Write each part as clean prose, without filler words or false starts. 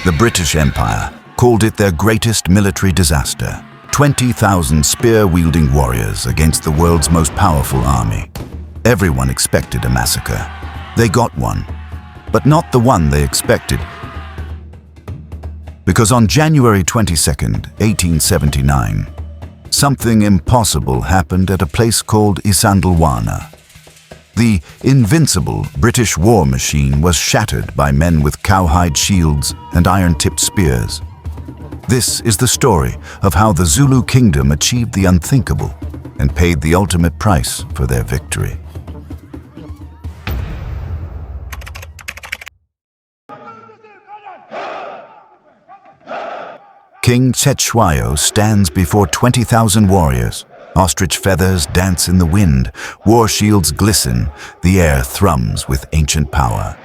The British Empire called it their greatest military disaster. 20,000 spear-wielding warriors against the world's most powerful army. Everyone expected a massacre. They got one, but not the one they expected. Because on January 22nd, 1879, something impossible happened at a place called Isandlwana. The invincible British war machine was shattered by men with cowhide shields and iron-tipped spears. This is the story of how the Zulu Kingdom achieved the unthinkable and paid the ultimate price for their victory. King Cetshwayo stands before 20,000 warriors. Ostrich feathers dance in the wind, war shields glisten, the air thrums with ancient power.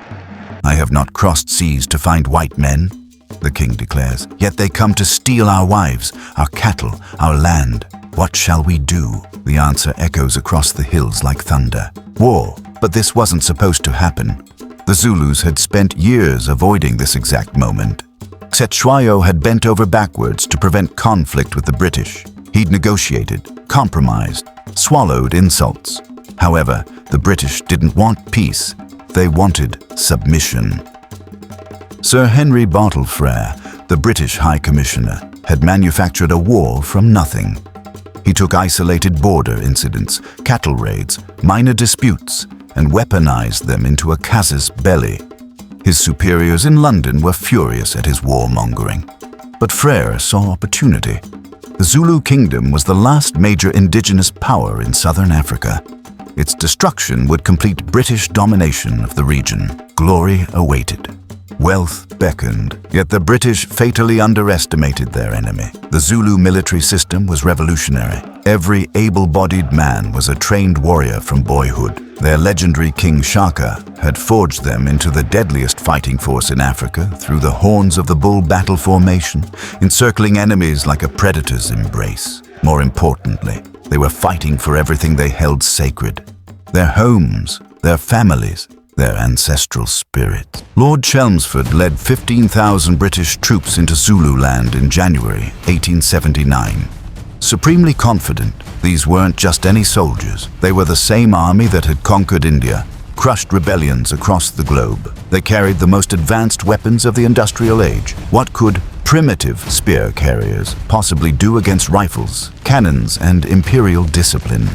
"I have not crossed seas to find white men," the king declares, "yet they come to steal our wives, our cattle, our land. What shall we do?" The answer echoes across the hills like thunder. War, but this wasn't supposed to happen. The Zulus had spent years avoiding this exact moment. Cetshwayo had bent over backwards to prevent conflict with the British. He'd negotiated, compromised, swallowed insults. However, the British didn't want peace. They wanted submission. Sir Henry Bartle Frere, the British High Commissioner, had manufactured a war from nothing. He took isolated border incidents, cattle raids, minor disputes, and weaponized them into a casus belli. His superiors in London were furious at his warmongering. But Frere saw opportunity. The Zulu Kingdom was the last major indigenous power in southern Africa. Its destruction would complete British domination of the region. Glory awaited. Wealth beckoned, yet the British fatally underestimated their enemy. The Zulu military system was revolutionary. Every able-bodied man was a trained warrior from boyhood. Their legendary King Shaka had forged them into the deadliest fighting force in Africa through the horns of the bull battle formation, encircling enemies like a predator's embrace. More importantly, they were fighting for everything they held sacred: their homes, their families, their ancestral spirit. Lord Chelmsford led 15,000 British troops into Zululand in January 1879. Supremely confident, these weren't just any soldiers. They were the same army that had conquered India, crushed rebellions across the globe. They carried the most advanced weapons of the industrial age. What could primitive spear carriers possibly do against rifles, cannons, and imperial discipline?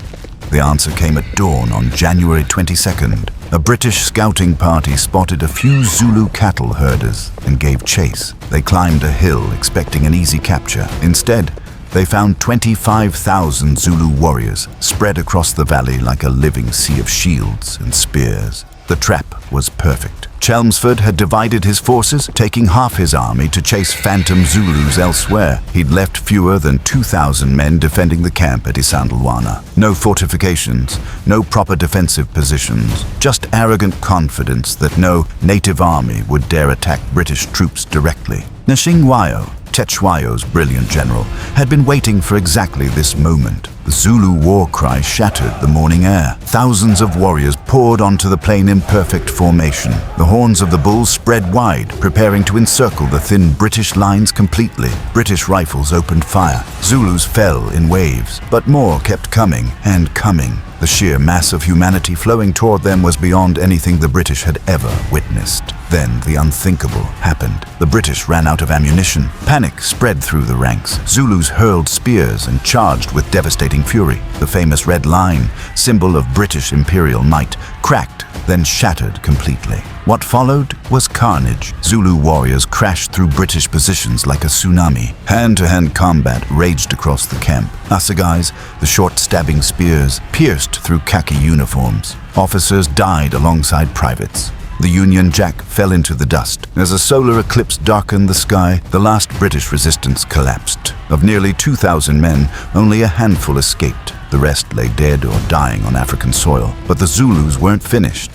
The answer came at dawn on January 22nd. A British scouting party spotted a few Zulu cattle herders and gave chase. They climbed a hill expecting an easy capture. Instead, they found 25,000 Zulu warriors spread across the valley like a living sea of shields and spears. The trap was perfect. Chelmsford had divided his forces, taking half his army to chase phantom Zulus elsewhere. He'd left fewer than 2,000 men defending the camp at Isandlwana. No fortifications, no proper defensive positions, just arrogant confidence that no native army would dare attack British troops directly. Nashingwayo, Cetshwayo's brilliant general, had been waiting for exactly this moment. The Zulu war cry shattered the morning air. Thousands of warriors poured onto the plain in perfect formation. The horns of the bulls spread wide, preparing to encircle the thin British lines completely. British rifles opened fire. Zulus fell in waves, but more kept coming and coming. The sheer mass of humanity flowing toward them was beyond anything the British had ever witnessed. Then the unthinkable happened. The British ran out of ammunition. Panic spread through the ranks. Zulus hurled spears and charged with devastating fury. The famous red line, symbol of British imperial might, cracked, then shattered completely. What followed was carnage. Zulu warriors crashed through British positions like a tsunami. Hand-to-hand combat raged across the camp. Assegais, the short stabbing spears, pierced through khaki uniforms. Officers died alongside privates. The Union Jack fell into the dust. As a solar eclipse darkened the sky, the last British resistance collapsed. Of nearly 2,000 men, only a handful escaped. The rest lay dead or dying on African soil. But the Zulus weren't finished.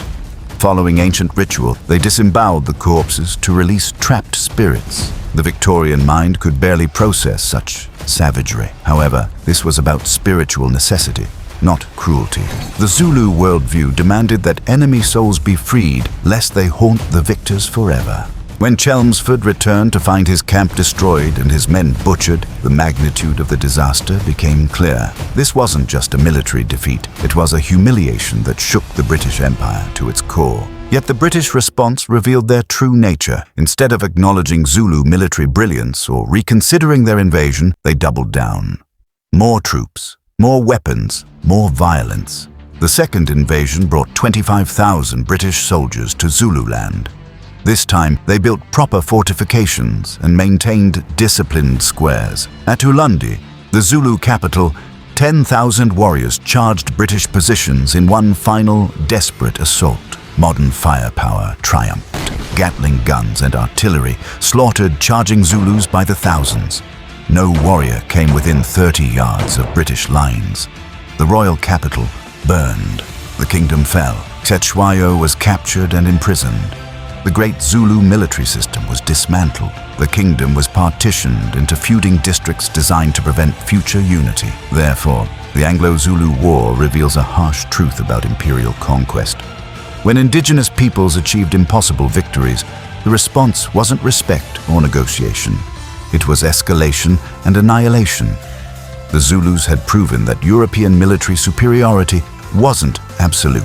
Following ancient ritual, they disemboweled the corpses to release trapped spirits. The Victorian mind could barely process such savagery. However, this was about spiritual necessity, not cruelty. The Zulu worldview demanded that enemy souls be freed, lest they haunt the victors forever. When Chelmsford returned to find his camp destroyed and his men butchered, the magnitude of the disaster became clear. This wasn't just a military defeat, it was a humiliation that shook the British Empire to its core. Yet the British response revealed their true nature. Instead of acknowledging Zulu military brilliance or reconsidering their invasion, they doubled down. More troops, more weapons, more violence. The second invasion brought 25,000 British soldiers to Zululand. This time, they built proper fortifications and maintained disciplined squares. At Ulundi, the Zulu capital, 10,000 warriors charged British positions in one final, desperate assault. Modern firepower triumphed. Gatling guns and artillery slaughtered charging Zulus by the thousands. No warrior came within 30 yards of British lines. The royal capital burned. The kingdom fell. Cetshwayo was captured and imprisoned. The great Zulu military system was dismantled. The kingdom was partitioned into feuding districts designed to prevent future unity. Therefore, the Anglo Zulu War reveals a harsh truth about imperial conquest. When indigenous peoples achieved impossible victories, the response wasn't respect or negotiation. It was escalation and annihilation. The Zulus had proven that European military superiority wasn't absolute.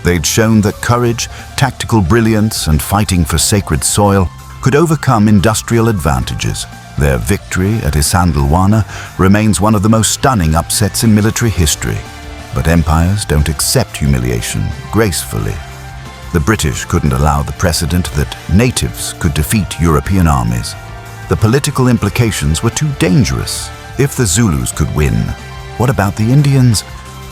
They'd shown that courage, tactical brilliance, and fighting for sacred soil could overcome industrial advantages. Their victory at Isandlwana remains one of the most stunning upsets in military history. But empires don't accept humiliation gracefully. The British couldn't allow the precedent that natives could defeat European armies. The political implications were too dangerous. If the Zulus could win, what about the Indians,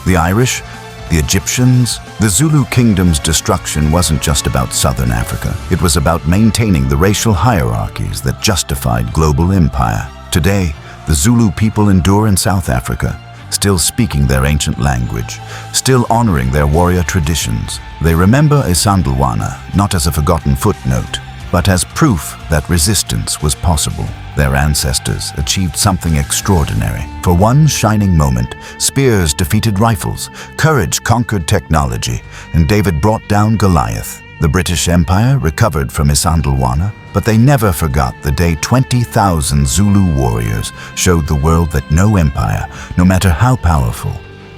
the Irish, the Egyptians? The Zulu Kingdom's destruction wasn't just about southern Africa. It was about maintaining the racial hierarchies that justified global empire. Today, the Zulu people endure in South Africa, still speaking their ancient language, still honoring their warrior traditions. They remember Isandlwana not as a forgotten footnote, but as proof that resistance was possible. Their ancestors achieved something extraordinary. For one shining moment, spears defeated rifles, courage conquered technology, and David brought down Goliath. The British Empire recovered from Isandlwana, but they never forgot the day 20,000 Zulu warriors showed the world that no empire, no matter how powerful,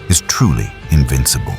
is truly invincible.